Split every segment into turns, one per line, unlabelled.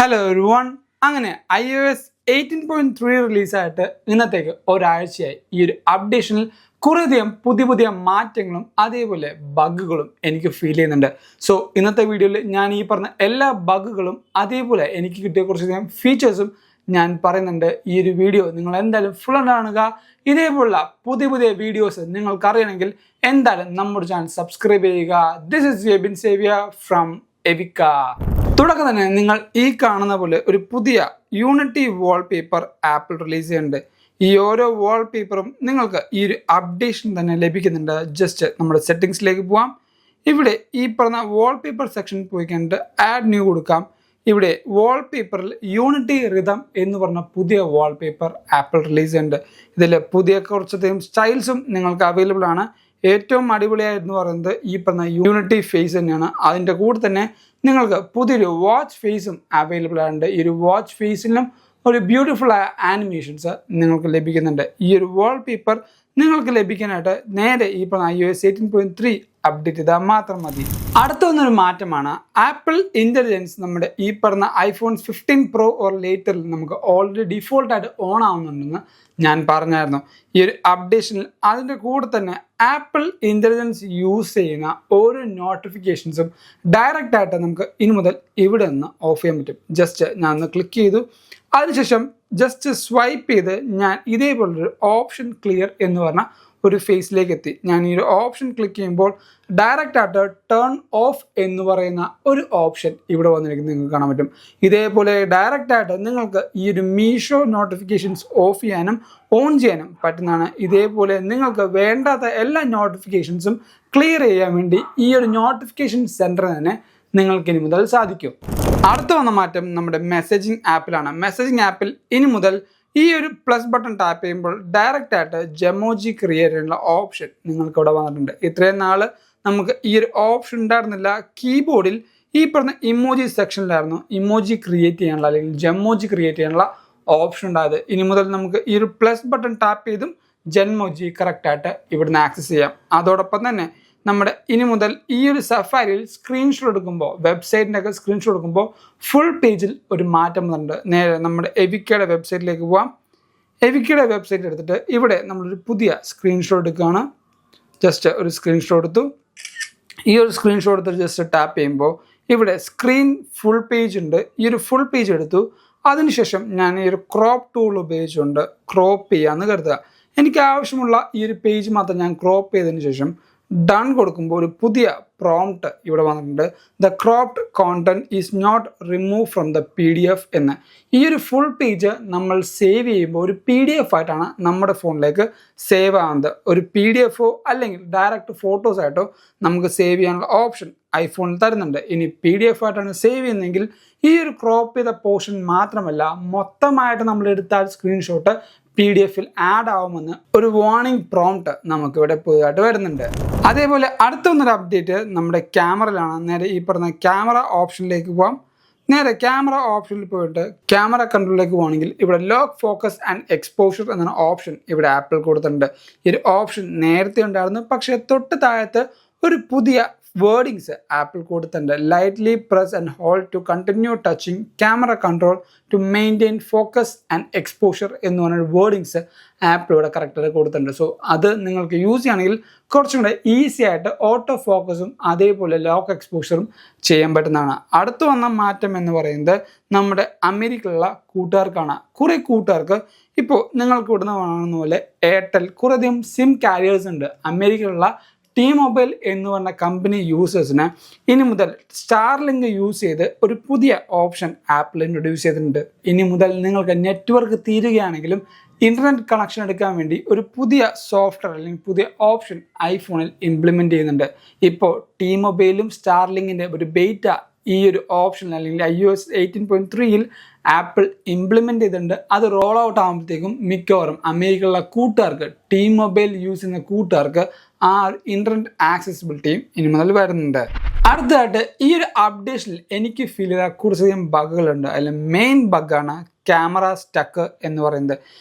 Hello everyone. അങ്ങനെ iOS 18.3 റിലീസായിട്ട് ഇന്നത്തേക്ക് ഒരാഴ്ചയായി. ഈ ഒരു അപ്ഡേഷനിൽ കുറേയധികം പുതിയ മാറ്റങ്ങളും അതേപോലെ ബഗ്ഗുകളും എനിക്ക് ഫീൽ ചെയ്യുന്നുണ്ട്. സോ ഇന്നത്തെ വീഡിയോയിൽ ഞാൻ ഈ പറഞ്ഞ എല്ലാ ബഗ്ഗുകളും അതേപോലെ എനിക്ക് കിട്ടിയ കുറച്ചധികം ഫീച്ചേഴ്സും ഞാൻ പറയുന്നുണ്ട്. ഈ ഒരു വീഡിയോ നിങ്ങൾ എന്തായാലും ഫുൾ കാണുക. ഇതേപോലുള്ള പുതിയ വീഡിയോസ് നിങ്ങൾക്ക് അറിയണമെങ്കിൽ എന്തായാലും നമ്മുടെ ചാനൽ സബ്സ്ക്രൈബ് ചെയ്യുക. ദിസ് ഇസ് ജെബിൻ സേവിയ ഫ്രം എവിക്ക. തുടക്കം തന്നെ നിങ്ങൾ ഈ കാണുന്ന പോലെ ഒരു പുതിയ യൂണിറ്റി വാൾപേപ്പർ ആപ്പിൾ റിലീസ് ചെയ്യുന്നുണ്ട്. ഈ ഓരോ വാൾപേപ്പറും നിങ്ങൾക്ക് ഈ ഒരു അപ്ഡേഷൻ തന്നെ ലഭിക്കുന്നുണ്ട്. ജസ്റ്റ് നമ്മുടെ സെറ്റിങ്സിലേക്ക് പോവാം. ഇവിടെ ഈ പറഞ്ഞ വാൾപേപ്പർ സെക്ഷൻ പോയി കണ്ടിട്ട് ആഡ് ന്യൂ കൊടുക്കാം. ഇവിടെ വാൾപേപ്പറിൽ യൂണിറ്റി റിതം എന്ന് പറഞ്ഞ പുതിയ വാൾപേപ്പർ ആപ്പിൾ റിലീസ് ചെയ്യുന്നുണ്ട്. ഇതിൽ പുതിയ കുറച്ചധികം സ്റ്റൈൽസും നിങ്ങൾക്ക് അവൈലബിൾ ആണ്. ഏറ്റവും അടിപൊളിയായെന്ന് പറയുന്നത് ഈ പറഞ്ഞ യൂണിറ്റി ഫേസ് തന്നെയാണ്. അതിൻ്റെ കൂടെ തന്നെ നിങ്ങൾക്ക് പുതിയൊരു വാച്ച് ഫേസും അവൈലബിൾ ആയിട്ടുണ്ട്. ഈ ഒരു വാച്ച് ഫേസിലും ഒരു ബ്യൂട്ടിഫുൾ ആയ ആനിമേഷൻസ് നിങ്ങൾക്ക് ലഭിക്കുന്നുണ്ട്. ഈ ഒരു വാൾപേപ്പർ നിങ്ങൾക്ക് ലഭിക്കാനായിട്ട് നേരെ ഈ പറഞ്ഞ iOS 18.3 അപ്ഡേറ്റ് ചെയ്താൽ മാത്രം മതി. അടുത്ത വന്നൊരു മാറ്റമാണ് ആപ്പിൾ ഇൻ്റലിജൻസ്. നമ്മുടെ ഈ പറഞ്ഞ iPhone 15 Pro ഓർ ലേറ്ററിൽ നമുക്ക് ഓൾറെഡി ഡിഫോൾട്ടായിട്ട് ഓൺ ആവുന്നുണ്ടെന്ന് ഞാൻ പറഞ്ഞായിരുന്നു. ഈ ഒരു അപ്ഡേഷനിൽ അതിൻ്റെ കൂടെ തന്നെ ആപ്പിൾ ഇൻ്റലിജൻസ് യൂസ് ചെയ്യുന്ന ഓരോ നോട്ടിഫിക്കേഷൻസും ഡയറക്റ്റ് ആയിട്ട് നമുക്ക് ഇനി മുതൽ ഇവിടെ നിന്ന് ഓഫ് ചെയ്യാൻ പറ്റും. ജസ്റ്റ് ഞാൻ ഒന്ന് ക്ലിക്ക് ചെയ്തു, അതിനുശേഷം ജസ്റ്റ് സ്വൈപ്പ് ചെയ്ത് ഞാൻ ഇതേപോലൊരു ഓപ്ഷൻ ക്ലിയർ എന്ന് പറഞ്ഞ ഒരു ഫേസിലേക്ക് എത്തി. ഞാൻ ഈ ഒരു ഓപ്ഷൻ ക്ലിക്ക് ചെയ്യുമ്പോൾ ഡയറക്റ്റ് ആയിട്ട് ടേൺ ഓഫ് എന്ന് പറയുന്ന ഒരു ഓപ്ഷൻ ഇവിടെ വന്നിരിക്കുന്നത് നിങ്ങൾക്ക് കാണാൻ പറ്റും. ഇതേപോലെ ഡയറക്റ്റ് ആയിട്ട് നിങ്ങൾക്ക് ഈ ഒരു മീഷോ നോട്ടിഫിക്കേഷൻസ് ഓഫ് ചെയ്യാനും ഓൺ ചെയ്യാനും പറ്റുന്നതാണ്. ഇതേപോലെ നിങ്ങൾക്ക് വേണ്ടാത്ത എല്ലാ നോട്ടിഫിക്കേഷൻസും ക്ലിയർ ചെയ്യാൻ വേണ്ടി ഈ ഒരു നോട്ടിഫിക്കേഷൻ സെൻറ്റർ തന്നെ നിങ്ങൾക്ക് ഇനി മുതൽ സാധിക്കും. അടുത്ത വന്ന മാറ്റം നമ്മുടെ മെസ്സേജിങ് ആപ്പിലാണ്. മെസ്സേജിങ് ആപ്പിൽ ഇനി മുതൽ ഈ ഒരു പ്ലസ് ബട്ടൺ ടാപ്പ് ചെയ്യുമ്പോൾ ഡയറക്റ്റ് ആയിട്ട് ജെമോജി ക്രിയേറ്റ് ചെയ്യാനുള്ള ഓപ്ഷൻ നിങ്ങൾക്ക് ഇവിടെ വന്നിട്ടുണ്ട്. ഇത്രയും നാൾ നമുക്ക് ഈ ഒരു ഓപ്ഷൻ ഉണ്ടായിരുന്നില്ല. കീബോർഡിൽ ഈ പറഞ്ഞ ഇമോജി സെക്ഷനിലായിരുന്നു ഇമോജി ക്രിയേറ്റ് ചെയ്യാനുള്ള അല്ലെങ്കിൽ ജെമോജി ക്രിയേറ്റ് ചെയ്യാനുള്ള ഓപ്ഷൻ ഉണ്ടായത്. ഇനി മുതൽ നമുക്ക് ഈ ഒരു പ്ലസ് ബട്ടൺ ടാപ്പ് ചെയ്തും ജെമോജി കറക്റ്റായിട്ട് ഇവിടുന്ന് ആക്സസ് ചെയ്യാം. അതോടൊപ്പം തന്നെ നമ്മുടെ ഇനി മുതൽ ഈ ഒരു സഫാരിയിൽ സ്ക്രീൻഷോട്ട് എടുക്കുമ്പോൾ വെബ്സൈറ്റിൻ്റെ ഒക്കെ സ്ക്രീൻഷോട്ട് എടുക്കുമ്പോൾ ഫുൾ പേജിൽ ഒരു മാറ്റം വന്നിട്ടുണ്ട്. നേരെ നമ്മുടെ എവിക്കയുടെ വെബ്സൈറ്റിലേക്ക് പോവാം. എവിക്കയുടെ വെബ്സൈറ്റ് എടുത്തിട്ട് ഇവിടെ നമ്മളൊരു പുതിയ സ്ക്രീൻഷോട്ട് എടുക്കുകയാണ്. ജസ്റ്റ് ഒരു സ്ക്രീൻഷോട്ട് എടുത്തു. ഈ ഒരു സ്ക്രീൻഷോട്ട് എടുത്ത് ജസ്റ്റ് ടാപ്പ് ചെയ്യുമ്പോൾ ഇവിടെ സ്ക്രീൻ ഫുൾ പേജ് ഉണ്ട്. ഈ ഒരു ഫുൾ പേജ് എടുത്തു. അതിനുശേഷം ഞാൻ ഈ ഒരു ക്രോപ്പ് ടൂൾ ഉപയോഗിച്ചുകൊണ്ട് ക്രോപ്പ് ചെയ്യാമെന്ന് കരുതുക. എനിക്ക് ആവശ്യമുള്ള ഈ ഒരു പേജ് മാത്രം ഞാൻ ക്രോപ്പ് ചെയ്തതിന് ശേഷം ഡൺ കൊടുക്കുമ്പോൾ ഒരു പുതിയ പ്രോംപ്റ്റ് ഇവിടെ വന്നിട്ടുണ്ട്. The cropped content is not remove from the PDF എന്ന്. ഈ ഒരു ഫുൾ പേജ് നമ്മൾ സേവ് ചെയ്യുമ്പോൾ ഒരു PDF ആയിട്ടാണ് നമ്മുടെ ഫോണിലേക്ക് സേവ് ആവുന്നത്. ഒരു PDF അല്ലെങ്കിൽ ഡയറക്റ്റ് ഫോട്ടോസ് ആയിട്ടോ നമുക്ക് സേവ് ചെയ്യാനുള്ള ഓപ്ഷൻ ഐഫോണിൽ തരുന്നുണ്ട്. ഇനി PDF ആയിട്ടാണ് സേവ് ചെയ്യുന്നതെങ്കിൽ ഈ ഒരു ക്രോപ്പ് ചെയ്ത പോർഷൻ മാത്രമല്ല മൊത്തമായിട്ട് നമ്മൾ എടുത്താൽ സ്ക്രീൻഷോട്ട് PDF-ൽ ആഡ് ആവുമെന്ന് ഒരു വാർണിംഗ് പ്രോംപ്റ്റ് നമുക്ക് ഇവിടെ പുതുതായിട്ട് വരുന്നുണ്ട്. അതേപോലെ അടുത്ത വന്നൊരു അപ്ഡേറ്റ് നമ്മുടെ ക്യാമറയിലാണ്. നേരെ ഈ പറഞ്ഞ ക്യാമറ ഓപ്ഷനിലേക്ക് പോകാം. നേരെ ക്യാമറ ഓപ്ഷനിൽ പോയിട്ട് ക്യാമറ കൺട്രോളിലേക്ക് പോകണമെങ്കിൽ ഇവിടെ ലോക്ക് ഫോക്കസ് ആൻഡ് എക്സ്പോഷർ എന്ന ഓപ്ഷൻ ഇവിടെ ആപ്പിൾ കൊടുത്തിട്ടുണ്ട്. ഈ ഒരു ഓപ്ഷൻ നേരത്തെ ഉണ്ടായിരുന്നു, പക്ഷേ തൊട്ട് താഴത്ത് ഒരു പുതിയ വേർഡിങ്സ് ആപ്പിൾ കൊടുത്തിട്ടുണ്ട്. Lightly press and hold to continue touching camera control to maintain focus and exposure എന്ന് പറഞ്ഞ വേർഡിങ്സ് ആപ്പിൾ ഇവിടെ കറക്റ്റായിട്ട് കൊടുത്തിട്ടുണ്ട്. സോ അത് നിങ്ങൾക്ക് യൂസ് ചെയ്യുകയാണെങ്കിൽ കുറച്ചും കൂടെ ഈസി ആയിട്ട് ഓട്ടോ ഫോക്കസും അതേപോലെ ലോക്ക് എക്സ്പോഷറും ചെയ്യാൻ പറ്റുന്നതാണ്. അടുത്ത് വന്ന മാറ്റം എന്ന് പറയുന്നത് നമ്മുടെ അമേരിക്കയിലുള്ള കൂട്ടുകാർക്കാണ്. കുറേ കൂട്ടുകാർക്ക് ഇപ്പോൾ നിങ്ങൾക്ക് ഇവിടുന്ന് കാണുന്ന പോലെ എയർടെൽ കുറേയധികം സിം കാരിയേഴ്സ് ഉണ്ട്. അമേരിക്കയിലുള്ള T-Mobile എന്ന് പറഞ്ഞ കമ്പനി യൂസേഴ്സിന് ഇനി മുതൽ സ്റ്റാർലിങ്ക് യൂസ് ചെയ്ത് ഒരു പുതിയ ഓപ്ഷൻ ആപ്പിൾ ഇൻട്രൊഡ്യൂസ് ചെയ്തിട്ടുണ്ട്. ഇനി മുതൽ നിങ്ങൾക്ക് നെറ്റ്വർക്ക് തീരുകയാണെങ്കിലും ഇൻ്റർനെറ്റ് കണക്ഷൻ എടുക്കാൻ വേണ്ടി ഒരു പുതിയ സോഫ്റ്റ്വെയർ അല്ലെങ്കിൽ പുതിയ ഓപ്ഷൻ ഐഫോണിൽ ഇംപ്ലിമെൻറ്റ് ചെയ്യുന്നുണ്ട്. ഇപ്പോൾ T-Mobileലും സ്റ്റാർലിങ്കിൻ്റെ ഒരു ബേറ്റ ഈ ഒരു ഓപ്ഷൻ അല്ലെങ്കിൽ iOS 18.3-ൽ ആപ്പിൾ ഇംപ്ലിമെൻ്റ് ചെയ്തിട്ടുണ്ട്. അത് റോൾ ഔട്ട് ആകുമ്പോഴത്തേക്കും മിക്കവാറും അമേരിക്കയിലുള്ള കൂട്ടുകാർക്ക്, ടീം മൊബൈൽ യൂസ് ചെയ്യുന്ന കൂട്ടുകാർക്ക് ആ ഒരു ഇൻ്റർനെറ്റ് ആക്സസിബിലിറ്റിയും ഇനി മുതൽ വരുന്നുണ്ട്. അടുത്തതായിട്ട് ഈ ഒരു അപ്ഡേഷനിൽ എനിക്ക് ഫീൽ ചെയ്ത കുറച്ചധികം ബഗ്ഗുകളുണ്ട്. അതിൽ മെയിൻ ബഗ്ഗാണ് ക്യാമറ സ്റ്റക്ക് എന്ന് പറയുന്നത്.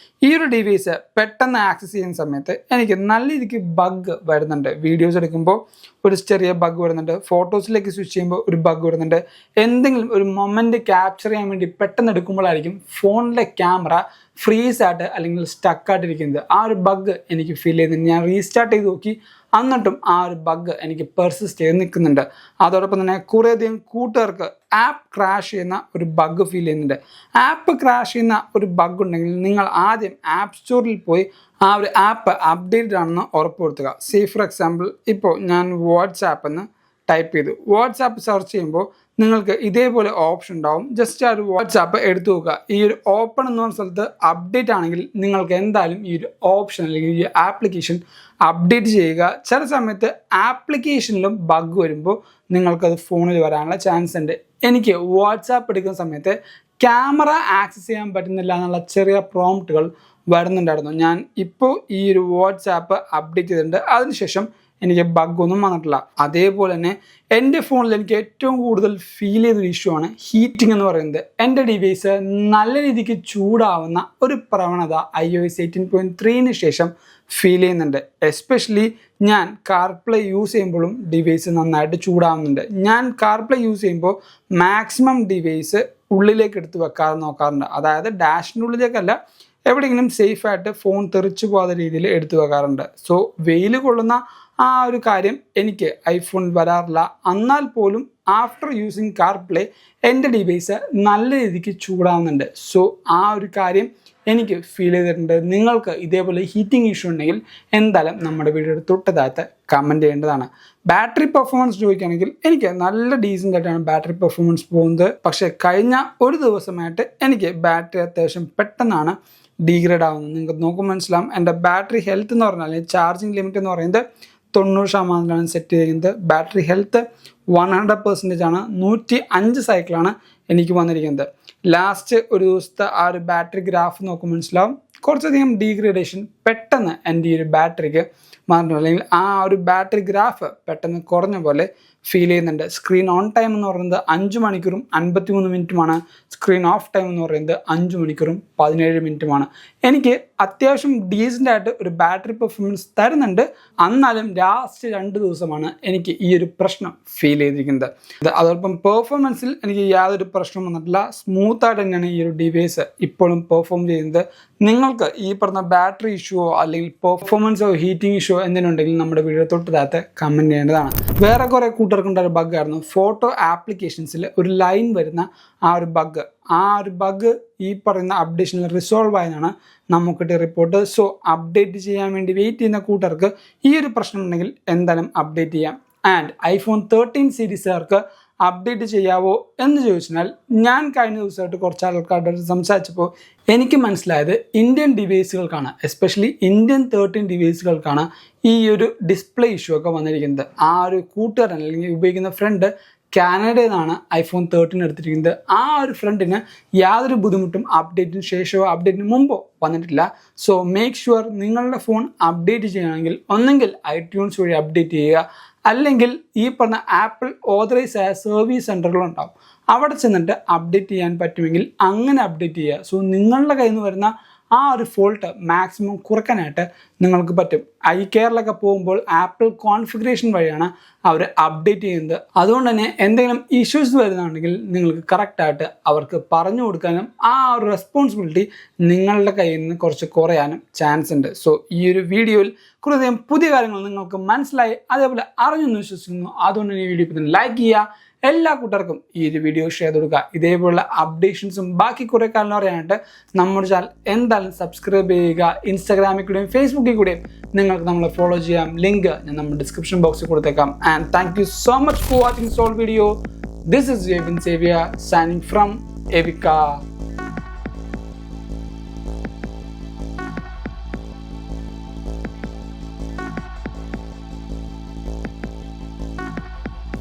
ഈ ഒരു ഡിവൈസ് പെട്ടെന്ന് ആക്സസ് ചെയ്യുന്ന സമയത്ത് എനിക്ക് നല്ല രീതിക്ക് ബഗ് വരുന്നുണ്ട്. വീഡിയോസ് എടുക്കുമ്പോൾ ഒരു ചെറിയ ബഗ് വരുന്നുണ്ട്, ഫോട്ടോസിലേക്ക് സ്വിച്ച് ചെയ്യുമ്പോൾ ഒരു ബഗ് വരുന്നുണ്ട്. എന്തെങ്കിലും ഒരു മൊമെൻ്റ് ക്യാപ്ചർ ചെയ്യാൻ വേണ്ടി പെട്ടെന്ന് എടുക്കുമ്പോഴായിരിക്കും ഫോണിലെ ക്യാമറ ഫ്രീസ് ആയിട്ട് അല്ലെങ്കിൽ സ്റ്റക്കായിട്ടിരിക്കുന്നത്. ആ ഒരു ബഗ് എനിക്ക് ഫീൽ ചെയ്യുന്നുണ്ട്. ഞാൻ റീസ്റ്റാർട്ട് ചെയ്ത് നോക്കി, എന്നിട്ടും ആ ഒരു ബഗ് എനിക്ക് പെർസിസ്റ്റ് ചെയ്ത് നിൽക്കുന്നുണ്ട്. അതോടൊപ്പം തന്നെ കുറേയധികം കൂട്ടുകാർക്ക് ആപ്പ് ക്രാഷ് ചെയ്യുന്ന ഒരു ബഗ് ഫീൽ ചെയ്യുന്നുണ്ട്. ആപ്പ് ക്രാഷ് ചെയ്യുന്ന ഒരു ബഗ് ഉണ്ടെങ്കിൽ നിങ്ങൾ ആദ്യം ആപ്പ് സ്റ്റോറിൽ പോയി ആ ഒരു ആപ്പ് അപ്ഡേറ്റഡ് ആണെന്ന് ഉറപ്പുവരുത്തുക. ഫോർ എക്സാമ്പിൾ, ഇപ്പോൾ ഞാൻ വാട്സാപ്പ് എന്ന് ടൈപ്പ് ചെയ്തു. വാട്സാപ്പ് സെർച്ച് ചെയ്യുമ്പോൾ നിങ്ങൾക്ക് ഇതേപോലെ ഓപ്ഷൻ ഉണ്ടാവും. ജസ്റ്റ് ആ ഒരു വാട്സാപ്പ് എടുത്തു നോക്കുക. ഈ ഒരു ഓപ്പൺ എന്ന് പറഞ്ഞ സ്ഥലത്ത് അപ്ഡേറ്റ് ആണെങ്കിൽ നിങ്ങൾക്ക് എന്തായാലും ഈ ഒരു ഓപ്ഷൻ അല്ലെങ്കിൽ ഈ ആപ്ലിക്കേഷൻ അപ്ഡേറ്റ് ചെയ്യുക. ചില സമയത്ത് ആപ്ലിക്കേഷനിലും ബഗ് വരുമ്പോൾ നിങ്ങൾക്കത് ഫോണിൽ വരാനുള്ള ചാൻസ് ഉണ്ട്. എനിക്ക് വാട്സാപ്പ് എടുക്കുന്ന സമയത്ത് ക്യാമറ ആക്സസ് ചെയ്യാൻ പറ്റുന്നില്ല എന്നുള്ള ചെറിയ പ്രോംപ്റ്റുകൾ വരുന്നുണ്ടായിരുന്നു. ഞാൻ ഇപ്പോൾ ഈ ഒരു വാട്സാപ്പ് അപ്ഡേറ്റ് ചെയ്തിട്ടുണ്ട്. അതിനുശേഷം എനിക്ക് ബഗ്ഗൊന്നും വന്നിട്ടില്ല. അതേപോലെ തന്നെ എൻ്റെ ഫോണിൽ എനിക്ക് ഏറ്റവും കൂടുതൽ ഫീൽ ചെയ്തൊരു ഇഷ്യൂ ആണ് ഹീറ്റിംഗ് എന്ന് പറയുന്നത്. എൻ്റെ ഡിവൈസ് നല്ല രീതിക്ക് ചൂടാവുന്ന ഒരു പ്രവണത iOS 18.3 ശേഷം ഫീൽ ചെയ്യുന്നുണ്ട്. എസ്പെഷ്യലി ഞാൻ കാർപ്ലേ യൂസ് ചെയ്യുമ്പോഴും ഡിവൈസ് നന്നായിട്ട് ചൂടാവുന്നുണ്ട്. ഞാൻ കാർപ്ലേ യൂസ് ചെയ്യുമ്പോൾ മാക്സിമം ഡിവൈസ് ഉള്ളിലേക്ക് എടുത്ത് വെക്കാതെ നോക്കാറുണ്ട്. അതായത് ഡാഷിൻ്റെ ഉള്ളിലേക്കല്ല, എവിടെയെങ്കിലും സേഫായിട്ട് ഫോൺ തെറിച്ചു പോകാത്ത രീതിയിൽ എടുത്തു വെക്കാറുണ്ട്. സോ വെയിൽ കൊള്ളുന്ന ആ ഒരു കാര്യം എനിക്ക് ഐഫോണിൽ വരാറില്ല. എന്നാൽ പോലും ആഫ്റ്റർ യൂസിങ് കാർപ്ലേ എൻ്റെ ഡിവൈസ് നല്ല രീതിക്ക് ചൂടാവുന്നുണ്ട്. സോ ആ ഒരു കാര്യം എനിക്ക് ഫീൽ ചെയ്തിട്ടുണ്ട്. നിങ്ങൾക്ക് ഇതേപോലെ ഹീറ്റിംഗ് ഇഷ്യൂ ഉണ്ടെങ്കിൽ എന്തായാലും നമ്മുടെ വീഡിയോയുടെ തൊട്ടതായിട്ട് കമൻറ്റ് ചെയ്യേണ്ടതാണ്. ബാറ്ററി പെർഫോമൻസ് ചോദിക്കുകയാണെങ്കിൽ എനിക്ക് നല്ല ഡീസൻ്റ് ആയിട്ടാണ് ബാറ്ററി പെർഫോമൻസ് പോകുന്നത്. പക്ഷേ കഴിഞ്ഞ ഒരു ദിവസമായിട്ട് എനിക്ക് ബാറ്ററി അത്യാവശ്യം പെട്ടെന്നാണ് ഡീഗ്രേഡ് ആവുന്നത്. നിങ്ങൾക്ക് നോക്കുമ്പോൾ മനസ്സിലാവും. എൻ്റെ ബാറ്ററി ഹെൽത്ത് എന്ന് പറഞ്ഞാൽ ചാർജിങ് ലിമിറ്റ് എന്ന് പറയുന്നത് 90% സെറ്റ് ചെയ്തിരിക്കുന്നത്. ബാറ്ററി ഹെൽത്ത് 100% ആണ്. 105 സൈക്കിളാണ് എനിക്ക് വന്നിരിക്കുന്നത്. ലാസ്റ്റ് ഒരു ദിവസത്തെ ആ ഒരു ബാറ്ററി ഗ്രാഫ് നോക്കുമ്പോൾ മനസ്സിലാവും കുറച്ചധികം ഡീഗ്രേഡേഷൻ പെട്ടെന്ന് എൻ്റെ ഈ ഒരു ബാറ്ററിക്ക് മാറുന്നു, അല്ലെങ്കിൽ ആ ഒരു ബാറ്ററി ഗ്രാഫ് പെട്ടെന്ന് കുറഞ്ഞ പോലെ ഫീൽ ചെയ്യുന്നുണ്ട്. സ്ക്രീൻ ഓൺ ടൈം എന്ന് പറയുന്നത് 5 മണിക്കൂറും 53 മിനിറ്റുമാണ്. സ്ക്രീൻ ഓഫ് ടൈം എന്ന് പറയുന്നത് 5 മണിക്കൂറും 17 മിനിറ്റുമാണ്. എനിക്ക് അത്യാവശ്യം ഡീസൻ്റ് ആയിട്ട് ഒരു ബാറ്ററി പെർഫോമൻസ് തരുന്നുണ്ട്. എന്നാലും ലാസ്റ്റ് 2 ദിവസമാണ് എനിക്ക് ഈ ഒരു പ്രശ്നം ഫീൽ ചെയ്തിരിക്കുന്നത്. അതോടൊപ്പം പെർഫോമൻസിൽ എനിക്ക് യാതൊരു പ്രശ്നവും വന്നിട്ടില്ല. സ്മൂത്തായിട്ട് തന്നെയാണ് ഈ ഒരു ഡിവൈസ് ഇപ്പോഴും പെർഫോം ചെയ്യുന്നത്. നിങ്ങൾക്ക് ഈ പറഞ്ഞ ബാറ്ററി ഇഷ്യൂവോ അല്ലെങ്കിൽ പെർഫോമൻസോ ഹീറ്റിംഗ് ഇഷ്യൂ എന്തെങ്കിലും ഉണ്ടെങ്കിൽ നമ്മുടെ വീഡിയോ തൊട്ടതായിട്ട് കമൻറ്റ് ചെയ്യേണ്ടതാണ്. വേറെ കുറേ കൂട്ടർക്കുണ്ട ഒരു ബഗ്ഗായിരുന്നു ഫോട്ടോ ആപ്ലിക്കേഷൻസിൽ ഒരു ലൈൻ വരുന്ന ആ ഒരു ബഗ്. ആ ഒരു ബഗ് ഈ പറയുന്ന അപ്ഡേഷനിൽ റിസോൾവ് ആയതാണ് നമുക്കിട്ട് റിപ്പോർട്ട്. സോ അപ്ഡേറ്റ് ചെയ്യാൻ വേണ്ടി വെയിറ്റ് ചെയ്യുന്ന കൂട്ടർക്ക് ഈ ഒരു പ്രശ്നം ഉണ്ടെങ്കിൽ എന്തായാലും അപ്ഡേറ്റ് ചെയ്യാം. ആൻഡ് iPhone 13 സീരീസുകാർക്ക് അപ്ഡേറ്റ് ചെയ്യാവോ എന്ന് ചോദിച്ചാൽ, ഞാൻ കഴിഞ്ഞ ദിവസമായിട്ട് കുറച്ച് ആൾക്കാരോട് സംസാരിച്ചപ്പോൾ എനിക്ക് മനസ്സിലായത് ഇന്ത്യൻ ഡിവൈസുകൾക്കാണ്, എസ്പെഷ്യലി ഇന്ത്യൻ 13 ഡിവൈസുകൾക്കാണ് ഈ ഒരു ഡിസ്പ്ലേ ഇഷ്യൂ ഒക്കെ വന്നിരിക്കുന്നത്. ആ ഒരു കൂട്ടുകാരൻ അല്ലെങ്കിൽ ഉപയോഗിക്കുന്ന ഫ്രണ്ട് കാനഡയിൽ നിന്നാണ് iPhone 13 എടുത്തിരിക്കുന്നത്. ആ ഒരു ഫ്രണ്ടിന് യാതൊരു ബുദ്ധിമുട്ടും അപ്ഡേറ്റിന് ശേഷമോ അപ്ഡേറ്റിന് മുമ്പോ വന്നിട്ടില്ല. സോ മേക്ക് ഷുവർ നിങ്ങളുടെ ഫോൺ അപ്ഡേറ്റ് ചെയ്യുകയാണെങ്കിൽ ഒന്നെങ്കിൽ iTunes വഴി അപ്ഡേറ്റ് ചെയ്യുക, അല്ലെങ്കിൽ ഈ പറഞ്ഞ ആപ്പിൾ ഓതറൈസ് ആയ സർവീസ് സെൻ്ററുകളുണ്ടാവും, അവിടെ ചെന്നിട്ട് അപ്ഡേറ്റ് ചെയ്യാൻ പറ്റുമെങ്കിൽ അങ്ങനെ അപ്ഡേറ്റ് ചെയ്യുക. സോ നിങ്ങളുടെ കയ്യിൽ നിന്ന് വരുന്ന ആ ഒരു ഫോൾട്ട് മാക്സിമം കുറയ്ക്കാനായിട്ട് നിങ്ങൾക്ക് പറ്റും. iCareലൊക്കെ പോകുമ്പോൾ ആപ്പിൾ കോൺഫിഗറേഷൻ വഴിയാണ് അവർ അപ്ഡേറ്റ് ചെയ്യുന്നത്. അതുകൊണ്ട് തന്നെ എന്തെങ്കിലും ഇഷ്യൂസ് വരുന്നുണ്ടെങ്കിൽ നിങ്ങൾക്ക് കറക്റ്റായിട്ട് അവർക്ക് പറഞ്ഞു കൊടുക്കാനും ആ ഒരു റെസ്പോൺസിബിലിറ്റി നിങ്ങളുടെ കയ്യിൽ നിന്ന് കുറച്ച് കുറയാനും ചാൻസ് ഉണ്ട്. സോ ഈ ഒരു വീഡിയോയിൽ കുറേയധികം പുതിയ കാര്യങ്ങൾ നിങ്ങൾക്ക് മനസ്സിലായി, അതേപോലെ അറിഞ്ഞെന്ന് വിശ്വസിക്കുന്നു. അതുകൊണ്ട് ഈ വീഡിയോ ഇപ്പം ലൈക്ക് ചെയ്യുക, എല്ലാ കൂട്ടർക്കും ഈ ഒരു വീഡിയോ ഷെയർ കൊടുക്കുക. ഇതേപോലുള്ള അപ്ഡേഷൻസും ബാക്കി കുറേ കാലം അറിയാനായിട്ട് നമ്മുടെ ചാനൽ എന്തായാലും സബ്സ്ക്രൈബ് ചെയ്യുക. ഇൻസ്റ്റാഗ്രാമിൽ കൂടെയും ഫേസ്ബുക്കിൽ കൂടെയും നിങ്ങൾക്ക് നമ്മളെ ഫോളോ ചെയ്യാം. ലിങ്ക് ഞാൻ നമ്മുടെ ഡിസ്ക്രിപ്ഷൻ ബോക്സിൽ കൊടുത്തേക്കാം. And thank you so much for watching soul video. This is Jevin Xavier signing from Evica.